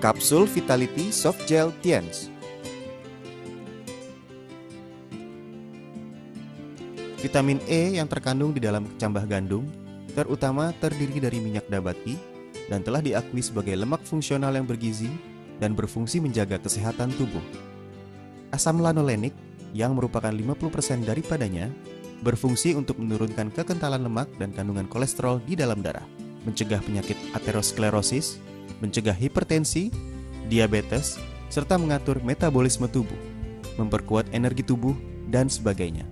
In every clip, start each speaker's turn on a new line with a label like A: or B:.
A: Kapsul Vitality Soft Gel Tiens. Vitamin E yang terkandung di dalam kecambah gandum terutama terdiri dari minyak nabati dan telah diakui sebagai lemak fungsional yang bergizi dan berfungsi menjaga kesehatan tubuh. Asam lanolenik yang merupakan 50% daripadanya berfungsi untuk menurunkan kekentalan lemak dan kandungan kolesterol di dalam darah, mencegah penyakit aterosklerosis, mencegah hipertensi, diabetes, serta mengatur metabolisme tubuh, memperkuat energi tubuh, dan sebagainya.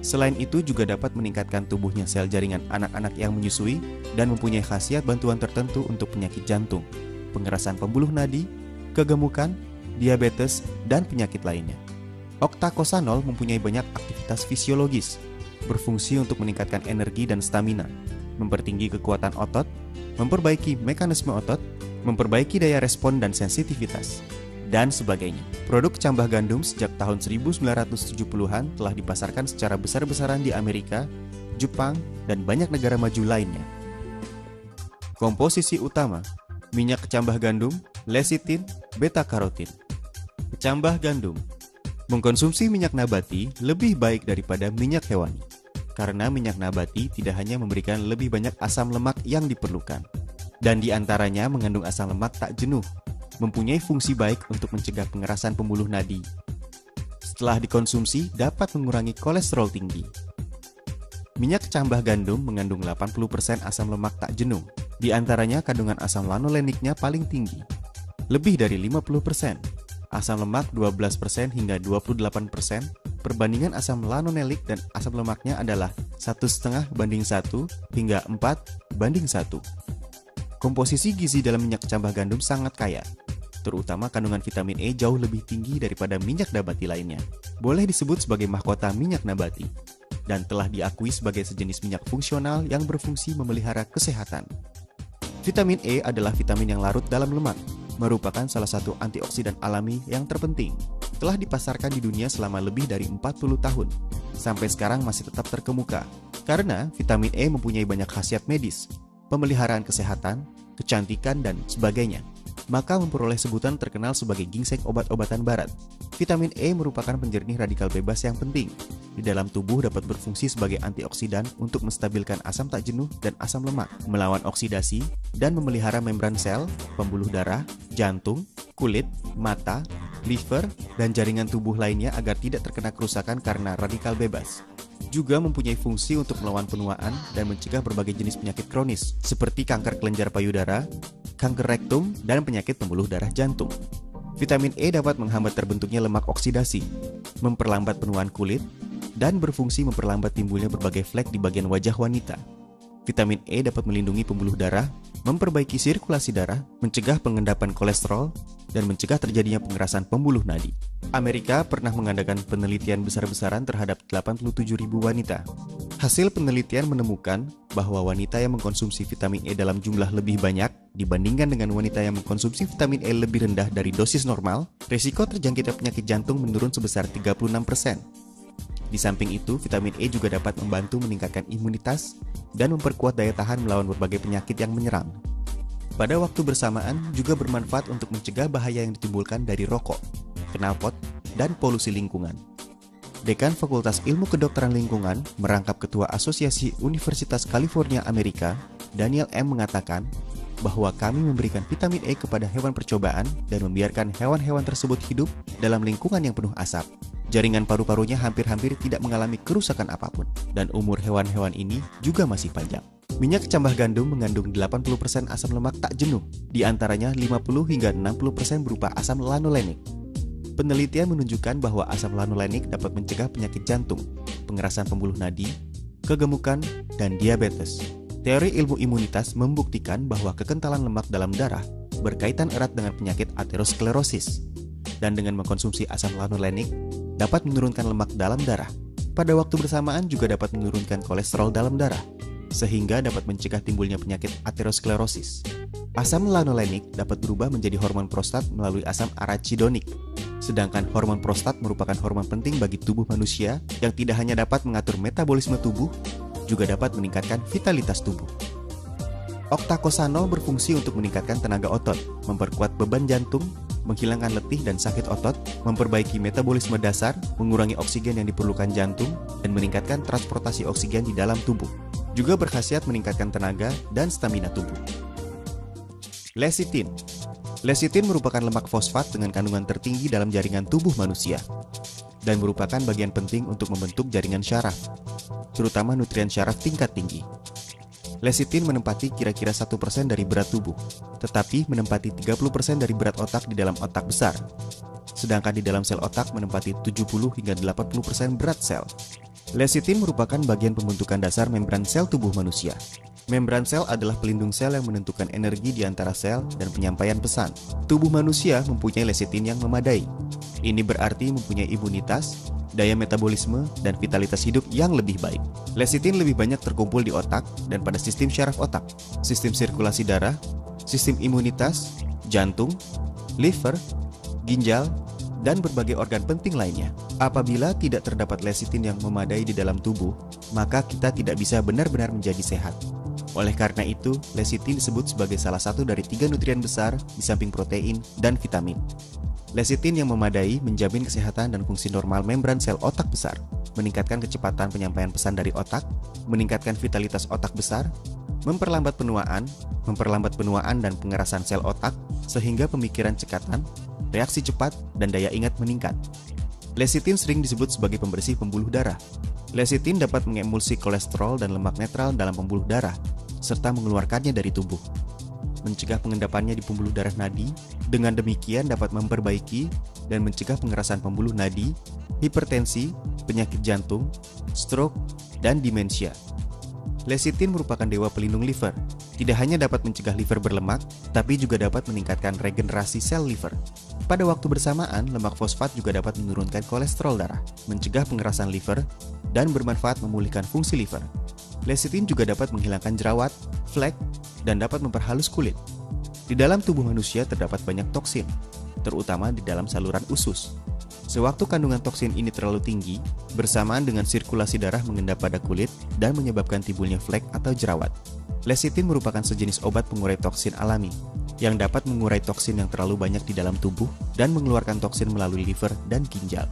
A: Selain itu juga dapat meningkatkan tubuhnya sel jaringan anak-anak yang menyusui dan mempunyai khasiat bantuan tertentu untuk penyakit jantung, pengerasan pembuluh nadi, kegemukan, diabetes, dan penyakit lainnya. Oktakosanol mempunyai banyak aktivitas fisiologis, berfungsi untuk meningkatkan energi dan stamina, mempertinggi kekuatan otot, memperbaiki mekanisme otot, memperbaiki daya respon dan sensitivitas, dan sebagainya. Produk cambah gandum sejak tahun 1970-an telah dipasarkan secara besar-besaran di Amerika, Jepang, dan banyak negara maju lainnya. Komposisi utama: minyak kecambah gandum, lecitin, beta-karotin. Kecambah gandum. Mengkonsumsi minyak nabati lebih baik daripada minyak hewani, karena minyak nabati tidak hanya memberikan lebih banyak asam lemak yang diperlukan, dan di antaranya mengandung asam lemak tak jenuh, mempunyai fungsi baik untuk mencegah pengerasan pembuluh nadi. Setelah dikonsumsi, dapat mengurangi kolesterol tinggi. Minyak kecambah gandum mengandung 80% asam lemak tak jenuh, di antaranya kandungan asam lanoleniknya paling tinggi, lebih dari 50%. Asam lemak 12% hingga 28%, perbandingan asam lanolenik dan asam lemaknya adalah 1,5 banding 1 hingga 4 banding 1. Komposisi gizi dalam minyak kecambah gandum sangat kaya, terutama kandungan vitamin E jauh lebih tinggi daripada minyak nabati lainnya. Boleh disebut sebagai mahkota minyak nabati, dan telah diakui sebagai sejenis minyak fungsional yang berfungsi memelihara kesehatan. Vitamin E adalah vitamin yang larut dalam lemak, merupakan salah satu antioksidan alami yang terpenting. Telah dipasarkan di dunia selama lebih dari 40 tahun. Sampai sekarang masih tetap terkemuka, karena vitamin E mempunyai banyak khasiat medis, pemeliharaan kesehatan, kecantikan, dan sebagainya. Maka memperoleh sebutan terkenal sebagai ginseng obat-obatan barat. Vitamin E merupakan penjernih radikal bebas yang penting. Di dalam tubuh dapat berfungsi sebagai antioksidan untuk menstabilkan asam tak jenuh dan asam lemak, melawan oksidasi, dan memelihara membran sel, pembuluh darah, jantung, kulit, mata, liver, dan jaringan tubuh lainnya agar tidak terkena kerusakan karena radikal bebas. Juga mempunyai fungsi untuk melawan penuaan dan mencegah berbagai jenis penyakit kronis, seperti kanker kelenjar payudara, kanker rektum, dan penyakit pembuluh darah jantung. Vitamin E dapat menghambat terbentuknya lemak oksidasi, memperlambat penuaan kulit, dan berfungsi memperlambat timbulnya berbagai flek di bagian wajah wanita. Vitamin E dapat melindungi pembuluh darah, memperbaiki sirkulasi darah, mencegah pengendapan kolesterol, dan mencegah terjadinya pengerasan pembuluh nadi. Amerika pernah mengadakan penelitian besar-besaran terhadap 87.000 wanita. Hasil penelitian menemukan bahwa wanita yang mengkonsumsi vitamin E dalam jumlah lebih banyak dibandingkan dengan wanita yang mengkonsumsi vitamin E lebih rendah dari dosis normal, risiko terjangkitnya penyakit jantung menurun sebesar 36%. Di samping itu, vitamin E juga dapat membantu meningkatkan imunitas dan memperkuat daya tahan melawan berbagai penyakit yang menyerang. Pada waktu bersamaan juga bermanfaat untuk mencegah bahaya yang ditimbulkan dari rokok, knalpot, dan polusi lingkungan. Dekan Fakultas Ilmu Kedokteran Lingkungan, merangkap Ketua Asosiasi Universitas California Amerika, Daniel M. mengatakan bahwa kami memberikan vitamin E kepada hewan percobaan dan membiarkan hewan-hewan tersebut hidup dalam lingkungan yang penuh asap. Jaringan paru-parunya hampir-hampir tidak mengalami kerusakan apapun, dan umur hewan-hewan ini juga masih panjang. Minyak kecambah gandum mengandung 80% asam lemak tak jenuh, di antaranya 50 hingga 60% berupa asam lanolenik. Penelitian menunjukkan bahwa asam lanolenik dapat mencegah penyakit jantung, pengerasan pembuluh nadi, kegemukan, dan diabetes. Teori ilmu imunitas membuktikan bahwa kekentalan lemak dalam darah berkaitan erat dengan penyakit aterosklerosis, dan dengan mengkonsumsi asam lanolenik dapat menurunkan lemak dalam darah. Pada waktu bersamaan juga dapat menurunkan kolesterol dalam darah, sehingga dapat mencegah timbulnya penyakit aterosklerosis. Asam lanolenik dapat berubah menjadi hormon prostat melalui asam arachidonik. Sedangkan hormon prostat merupakan hormon penting bagi tubuh manusia yang tidak hanya dapat mengatur metabolisme tubuh, juga dapat meningkatkan vitalitas tubuh. Octacosano berfungsi untuk meningkatkan tenaga otot, memperkuat beban jantung, menghilangkan letih dan sakit otot, memperbaiki metabolisme dasar, mengurangi oksigen yang diperlukan jantung, dan meningkatkan transportasi oksigen di dalam tubuh. Juga berkhasiat meningkatkan tenaga dan stamina tubuh. Lecitin. Lecitin merupakan lemak fosfat dengan kandungan tertinggi dalam jaringan tubuh manusia dan merupakan bagian penting untuk membentuk jaringan syaraf, terutama nutrien syaraf tingkat tinggi. Lecitin menempati kira-kira 1% dari berat tubuh, tetapi menempati 30% dari berat otak di dalam otak besar. Sedangkan di dalam sel otak menempati 70 hingga 80% berat sel. Lecitin merupakan bagian pembentukan dasar membran sel tubuh manusia. Membran sel adalah pelindung sel yang menentukan energi di antara sel dan penyampaian pesan. Tubuh manusia mempunyai lecitin yang memadai. Ini berarti mempunyai imunitas, daya metabolisme, dan vitalitas hidup yang lebih baik. Lecitin lebih banyak terkumpul di otak dan pada sistem syaraf otak, sistem sirkulasi darah, sistem imunitas, jantung, liver, ginjal, dan berbagai organ penting lainnya. Apabila tidak terdapat lecitin yang memadai di dalam tubuh, maka kita tidak bisa benar-benar menjadi sehat. Oleh karena itu, lecitin disebut sebagai salah satu dari 3 nutrien besar di samping protein dan vitamin. Lecitin yang memadai menjamin kesehatan dan fungsi normal membran sel otak besar, meningkatkan kecepatan penyampaian pesan dari otak, meningkatkan vitalitas otak besar, memperlambat penuaan dan pengerasan sel otak, sehingga pemikiran cekatan, reaksi cepat, dan daya ingat meningkat. Lecitin sering disebut sebagai pembersih pembuluh darah. Lecitin dapat mengemulsi kolesterol dan lemak netral dalam pembuluh darah, serta mengeluarkannya dari tubuh. Mencegah pengendapannya di pembuluh darah nadi, dengan demikian dapat memperbaiki dan mencegah pengerasan pembuluh nadi, hipertensi, penyakit jantung, stroke, dan demensia. Lecitin merupakan dewa pelindung liver. Tidak hanya dapat mencegah liver berlemak, tapi juga dapat meningkatkan regenerasi sel liver. Pada waktu bersamaan, lemak fosfat juga dapat menurunkan kolesterol darah, mencegah pengerasan liver, dan bermanfaat memulihkan fungsi liver. Lecitin juga dapat menghilangkan jerawat, flek, dan dapat memperhalus kulit. Di dalam tubuh manusia terdapat banyak toksin, terutama di dalam saluran usus. Sewaktu kandungan toksin ini terlalu tinggi, bersamaan dengan sirkulasi darah mengendap pada kulit dan menyebabkan timbulnya flek atau jerawat. Lecitin merupakan sejenis obat pengurai toksin alami, yang dapat mengurai toksin yang terlalu banyak di dalam tubuh dan mengeluarkan toksin melalui liver dan ginjal.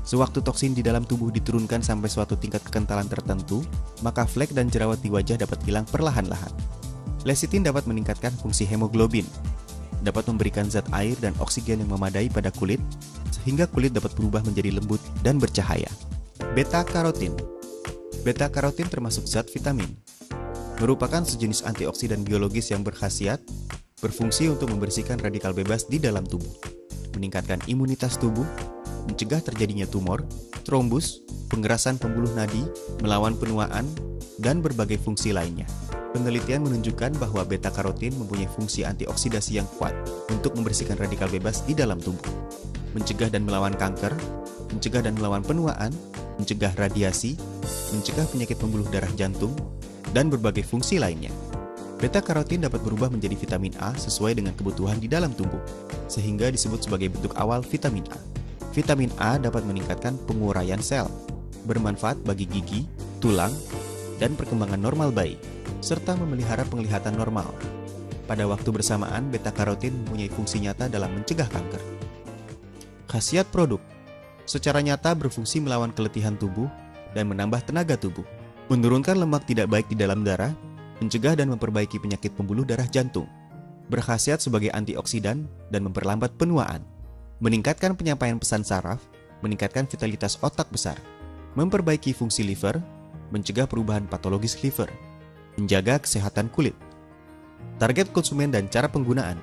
A: Sewaktu toksin di dalam tubuh diturunkan sampai suatu tingkat kekentalan tertentu, maka flek dan jerawat di wajah dapat hilang perlahan-lahan. Lecitin dapat meningkatkan fungsi hemoglobin, dapat memberikan zat air dan oksigen yang memadai pada kulit, sehingga kulit dapat berubah menjadi lembut dan bercahaya. Beta-karotin. Beta-karotin termasuk zat vitamin. Merupakan sejenis antioksidan biologis yang berkhasiat, berfungsi untuk membersihkan radikal bebas di dalam tubuh, meningkatkan imunitas tubuh, mencegah terjadinya tumor, trombus, pengerasan pembuluh nadi, melawan penuaan, dan berbagai fungsi lainnya. Penelitian menunjukkan bahwa beta-karotin mempunyai fungsi antioksidasi yang kuat untuk membersihkan radikal bebas di dalam tubuh, mencegah dan melawan kanker, mencegah dan melawan penuaan, mencegah radiasi, mencegah penyakit pembuluh darah jantung, dan berbagai fungsi lainnya. Beta-karotin dapat berubah menjadi vitamin A sesuai dengan kebutuhan di dalam tubuh, sehingga disebut sebagai bentuk awal vitamin A. Vitamin A dapat meningkatkan penguraian sel, bermanfaat bagi gigi, tulang, dan perkembangan normal bayi, serta memelihara penglihatan normal. Pada waktu bersamaan, beta-karotin mempunyai fungsi nyata dalam mencegah kanker. Khasiat produk secara nyata berfungsi melawan keletihan tubuh dan menambah tenaga tubuh, menurunkan lemak tidak baik di dalam darah, mencegah dan memperbaiki penyakit pembuluh darah jantung, berkhasiat sebagai antioksidan dan memperlambat penuaan, meningkatkan penyampaian pesan saraf, meningkatkan vitalitas otak besar, memperbaiki fungsi liver, mencegah perubahan patologis liver, menjaga kesehatan kulit. Target konsumen dan cara penggunaan.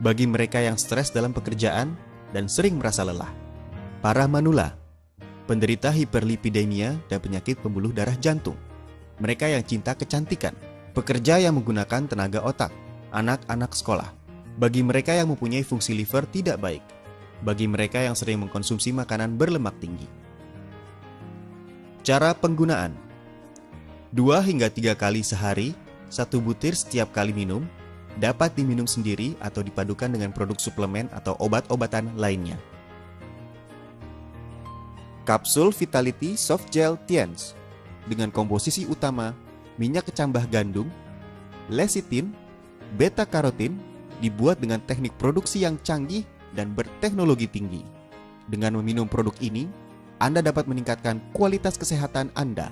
A: Bagi mereka yang stres dalam pekerjaan dan sering merasa lelah. Para manula, penderita hiperlipidemia dan penyakit pembuluh darah jantung. Mereka yang cinta kecantikan, pekerja yang menggunakan tenaga otak, anak-anak sekolah. Bagi mereka yang mempunyai fungsi liver tidak baik. Bagi mereka yang sering mengkonsumsi makanan berlemak tinggi. Cara penggunaan. 2 hingga 3 kali sehari, 1 butir setiap kali minum, dapat diminum sendiri atau dipadukan dengan produk suplemen atau obat-obatan lainnya. Kapsul Vitality Soft Gel Tiens dengan komposisi utama minyak kecambah gandum, Lecithin, beta-karotin dibuat dengan teknik produksi yang canggih dan berteknologi tinggi. Dengan meminum produk ini, Anda dapat meningkatkan kualitas kesehatan Anda